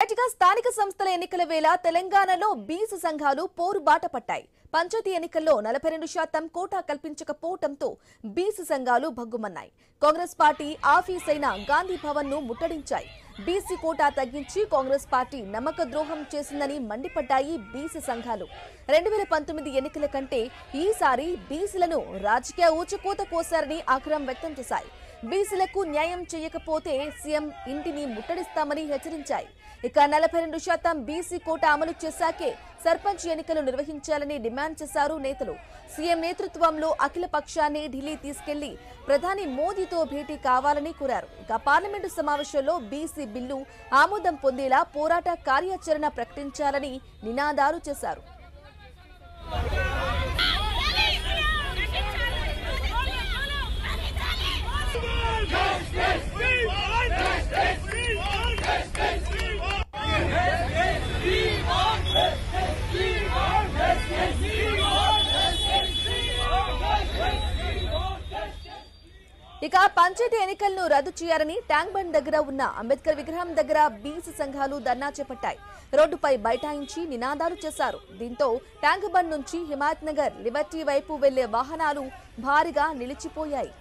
స్థానిక సంస్థల ఎన్నికల వేళ తెలంగాణలో బీసీ సంఘాలు పోరు బాట పట్టాయి. పంచాయతీ ఎన్నికల్లో 42% కోటా కల్పించకపోవడంతో బీసీ సంఘాలు భగ్గుమన్నాయి. కాంగ్రెస్ పార్టీ ఆఫీస్ అయిన గాంధీ భవన్ ను ముట్టడించాయి. బీసీ కోటా తగ్గించి కాంగ్రెస్ పార్టీ నమ్మక ద్రోహం చేసిందని మండిపడ్డాయి బీసీ సంఘాలు. 2019 ఎన్నికల కంటే ఈసారి బీసీలను రాజకీయ ఊచకోత కోశారని ఆగ్రహం వ్యక్తం చేశాయి. బీసీలకు న్యాయం చేయకపోతే సీఎం ఇంటిని ముట్టడిస్తామని హెచ్చరించాయి. ఇక 42% బీసీ కోటా అమలు చేశాకే సర్పంచ్ ఎన్నికలు నిర్వహించాలని డిమాండ్ చేశారు నేతలు. సీఎం నేతృత్వంలో అఖిల పక్షాన్ని ఢిల్లీ తీసుకెళ్లి ప్రధాని మోదీతో భేటీ కావాలని కోరారు. ఇక పార్లమెంటు సమావేశంలో బీసీ బిల్లు ఆమోదం పొందేలా పోరాట కార్యాచరణ ప్రకటించాలని నినాదాలు చేశారు. ఇక పంచాయతీ ఎన్నికలను రద్దు చేయాలని ట్యాంక్ బండ్ దగ్గర ఉన్న అంబేద్కర్ విగ్రహం దగ్గర బీసీ సంఘాలు ధర్నా చేపట్టాయి. రోడ్డుపై బైఠాయించి నినాదాలు చేశారు. దీంతో ట్యాంక్ బండ్ నుంచి హిమాయత్ నగర్, లిబర్టీ వైపు వెళ్లే వాహనాలు భారీగా నిలిచిపోయాయి.